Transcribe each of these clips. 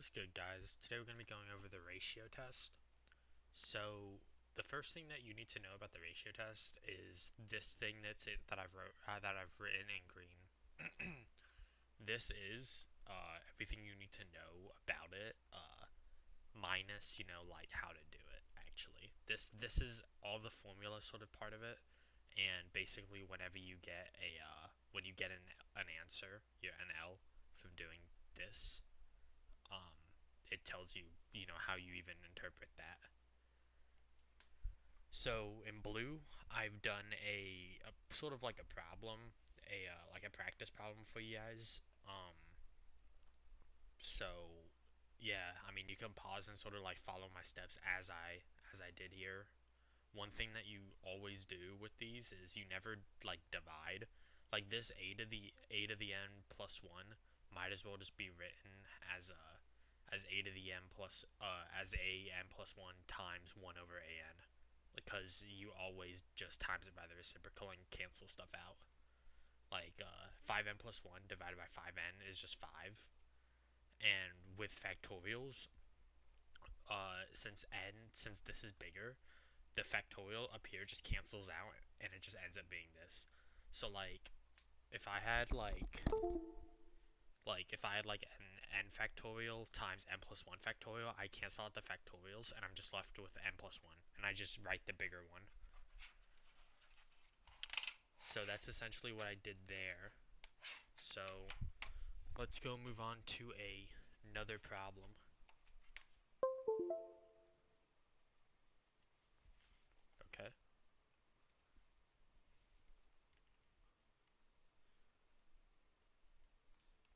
What's good, guys? Today we're going to be going over the ratio test. So the first thing that you need to know about the ratio test is this thing that I've written in green. This is everything you need to know about it, minus like how to do it. Actually, this is all the formula sort of part of it, and basically whenever you get when you get an answer, an L from doing this, um, it tells you, how you even interpret that. So in blue, I've done a sort of like a problem, like a practice problem for you guys. So yeah, I mean you can pause and sort of like follow my steps as I did here. One thing that you always do with these is you never like divide. Like this a to the n plus 1 might as well just be written as a to the n plus as a n plus 1 times 1 over a n, because you always just times it by the reciprocal and cancel stuff out. Like 5n plus 1 divided by 5n is just 5. And with factorials, since this is bigger, the factorial up here just cancels out and it just ends up being this. So like if I had like an n factorial times n plus 1 factorial, I cancel out the factorials and I'm just left with n plus 1, and I just write the bigger one. So that's essentially what I did there. So let's go move on to another problem. Okay.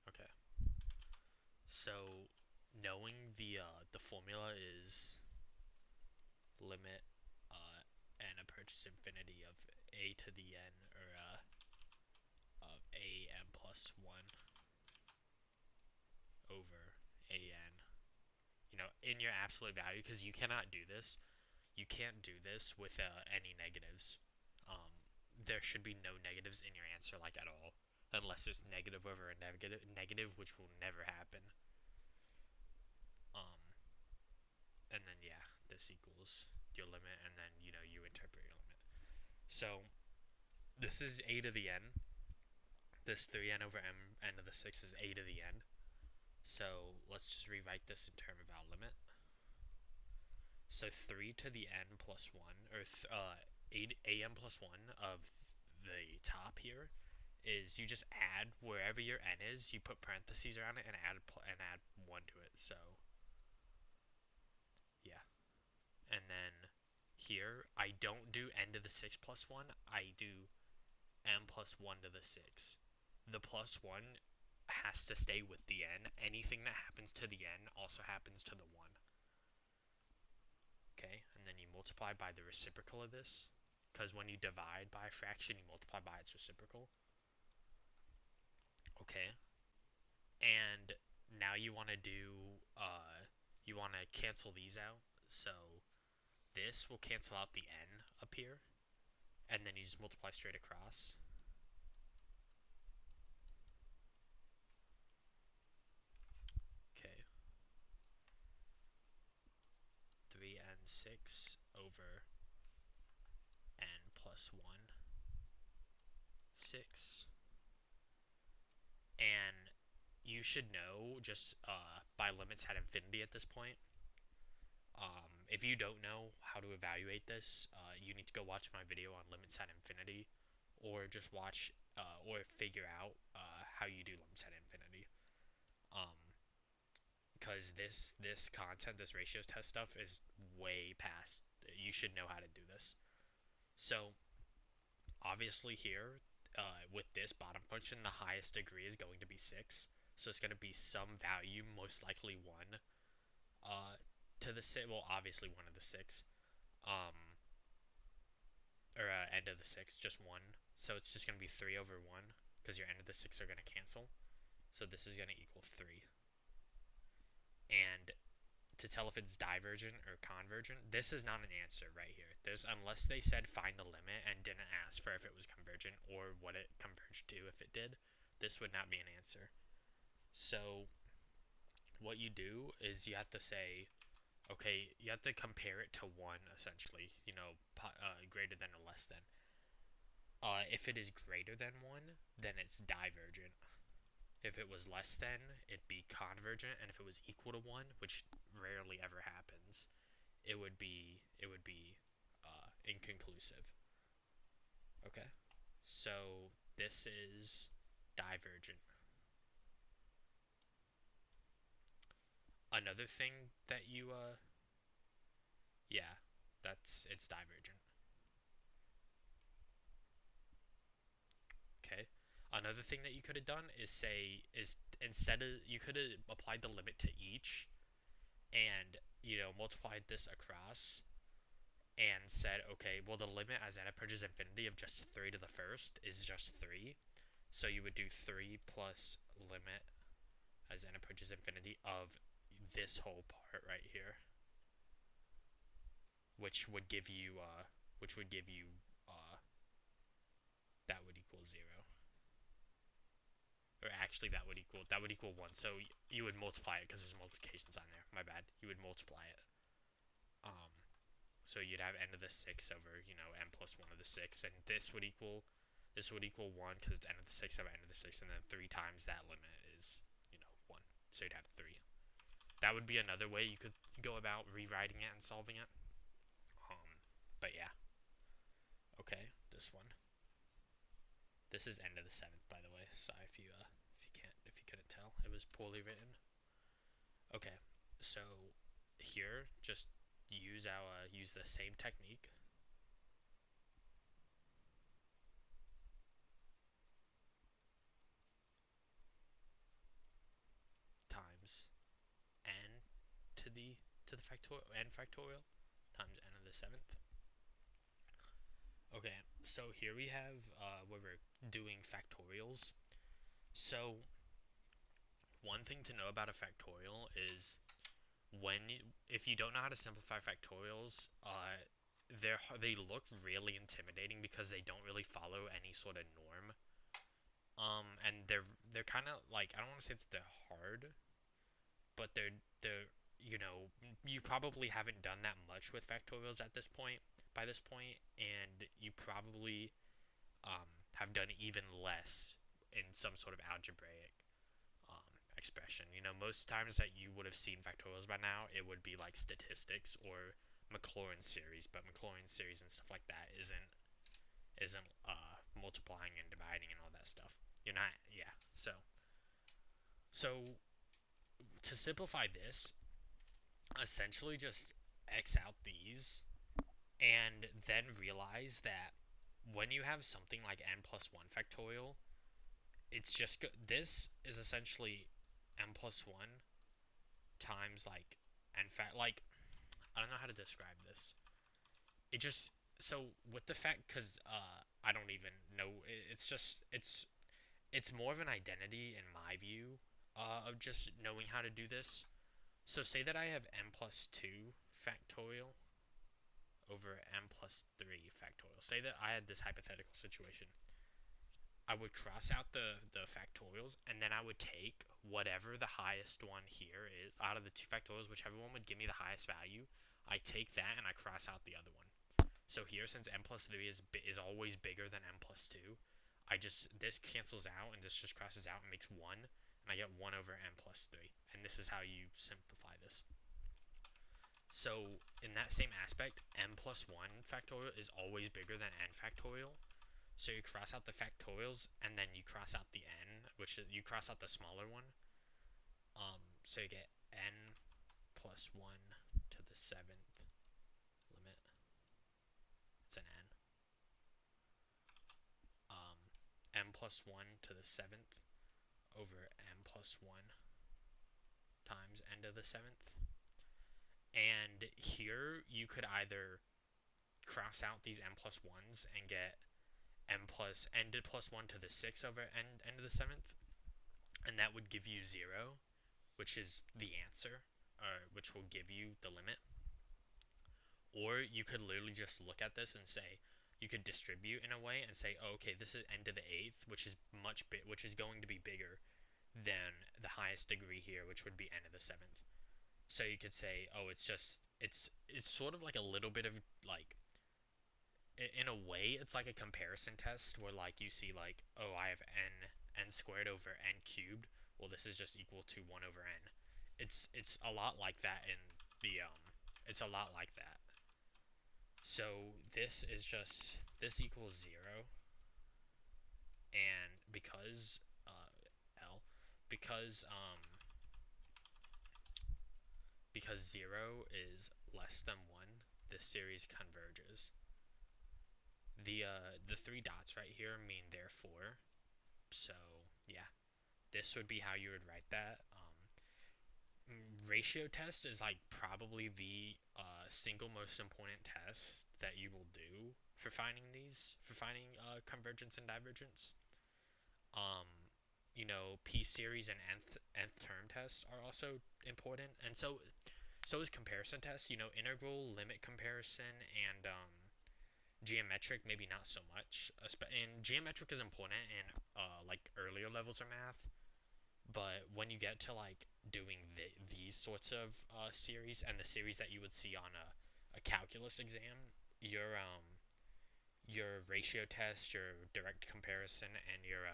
Okay. So knowing the formula is limit n approaches infinity of a to the n, or of a n plus 1 over a n, in your absolute value, because you cannot do this. You can't do this with any negatives. Um, there should be no negatives in your answer, like at all, unless it's negative over a negative, which will never happen. Um, and then yeah, this equals your limit, and then you interpret your limit. So this is a to the n. This 3n over n to the 6 is a to the n. So let's just rewrite this in terms of our limit. So 3 to the n plus 1, or a n plus 1 of the top here, is you just add wherever your n is, you put parentheses around it and add 1 to it. So yeah. And then here, I don't do n to the 6 plus 1, I do n plus 1 to the 6. The plus 1 has to stay with the n. Anything that happens to the n also happens to the 1. Okay, and then you multiply by the reciprocal of this, because when you divide by a fraction, you multiply by its reciprocal. Okay, and now you want to cancel these out. So this will cancel out the n up here, and then you just multiply straight across. Okay, 3n6 over n plus 1, 6. And you should know, just by limits at infinity at this point. If you don't know how to evaluate this, you need to go watch my video on limits at infinity, or just watch or figure out how you do limits at infinity. Um, because this content, this ratios test stuff, is way past. You should know how to do this. So obviously here, with this bottom function, the highest degree is going to be 6. So it's going to be some value, most likely 1, uh, to the 6. Well, obviously 1 to the 6. Um, or end of the 6, just 1. So it's just going to be 3 over 1, because your end of the 6 are going to cancel. So this is going to equal 3. And to tell if it's divergent or convergent, this is not an answer right here. Unless they said find the limit and didn't ask for if it was convergent or what it converged to if it did, this would not be an answer. So what you do is you have to say, okay, you have to compare it to 1, essentially, greater than or less than. If it is greater than 1, then it's divergent. If it was less than, it'd be convergent, and if it was equal to 1, which rarely ever happens, it would be inconclusive. Okay, so this is divergent. Another thing that yeah, it's divergent. Okay. Another thing that you could have done is say is instead of you could have applied the limit to each and multiplied this across and said, okay, well the limit as n approaches infinity of just 3 to the first is just 3. So you would do 3 plus limit as n approaches infinity of this whole part right here, which would give you uh, that would equal 0. Or actually, that would equal 1. So you would multiply it because there's multiplications on there. My bad. You would multiply it. Um, so you'd have n to the 6 over n plus 1 to the 6, and this would equal 1 because it's n to the 6 over n to the 6, and then 3 times that limit is 1. So you'd have 3. That would be another way you could go about rewriting it and solving it. Um, but yeah. Okay, this one. This is n to the 7th, by the way. Sorry if you couldn't tell, it was poorly written. Okay, so here, just use the same technique times n to the factorial times n to the 7th. Okay, so here we have where we're doing factorials. So one thing to know about a factorial is if you don't know how to simplify factorials, they look really intimidating because they don't really follow any sort of norm. And they're kind of like, I don't want to say that they're hard, but they're you probably haven't done that much with factorials at this point by this point, and you probably have done even less in some sort of algebraic um, expression. Most times that you would have seen factorials by now, it would be like statistics or Maclaurin series, but Maclaurin series and stuff like that isn't multiplying and dividing and all that stuff. You're not, yeah. So to simplify this, essentially just X out these and then realize that when you have something like n plus 1 factorial, it's just this is essentially n plus 1 times like n like I don't know how to describe this. It just so with the fact because I don't even know, it's more of an identity in my view of just knowing how to do this. So say that I have n plus 2 factorial over n plus 3 factorial. Say that I had this hypothetical situation. I would cross out the factorials, and then I would take whatever the highest one here is out of the two factorials, whichever one would give me the highest value. I take that and I cross out the other one. So here, since n plus 3 is always bigger than n plus 2, this cancels out and this just crosses out and makes 1, and I get 1 over n plus 3. And this is how you simplify this. So in that same aspect, n plus 1 factorial is always bigger than n factorial. So you cross out the factorials and then you cross out the n, which is, you cross out the smaller one. So you get n plus 1 to the 7th limit. It's an n. Um, n plus 1 to the 7th over n plus 1 times n to the 7th. And here you could either cross out these n plus 1s and get n to plus 1 to the 6 over n to the 7th, and that would give you 0, which is the answer, which will give you the limit. Or you could literally just look at this and say, you could distribute in a way and say, oh, okay, this is n to the 8th, which is going to be bigger then the highest degree here, which would be n to the seventh. So you could say, oh, it's sort of like a little bit of like in a way it's like a comparison test where like you see like, oh, I have n squared over n cubed. Well, this is just equal to 1 over n. It's a lot like that in the it's a lot like that. So this is just this equals 0, and L because because 0 is less than 1, this series converges. The three dots right here mean therefore. So yeah, this would be how you would write that. Ratio test is like probably the single most important test that you will do for finding convergence and divergence. Um, P series and nth term tests are also important, and so is comparison tests. Integral, limit comparison, and geometric maybe not so much. And geometric is important in like earlier levels of math, but when you get to like doing these sorts of series and the series that you would see on a calculus exam, your ratio test, your direct comparison, and your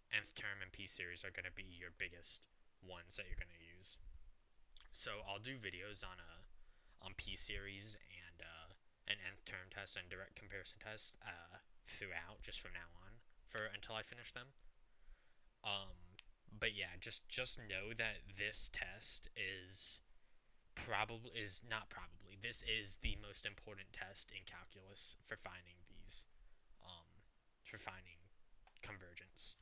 nth term and p series are going to be your biggest ones that you're going to use. So I'll do videos on p series and an nth term test and direct comparison test throughout, just from now on, for until I finish them. Um, but yeah, just know that this test is not probably this is the most important test in calculus for finding these um, for finding convergence.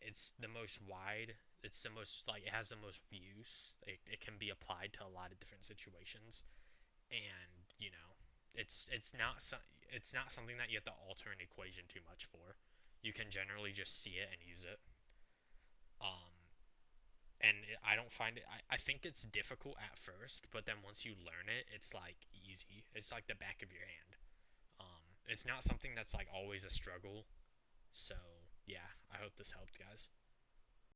It's the most wide. It's the most like it has the most use. It can be applied to a lot of different situations, and it's not something that you have to alter an equation too much for. You can generally just see it and use it. Um, and I don't find it. I think it's difficult at first, but then once you learn it, it's like easy. It's like the back of your hand. It's not something that's like always a struggle. So yeah, I hope this helped, guys.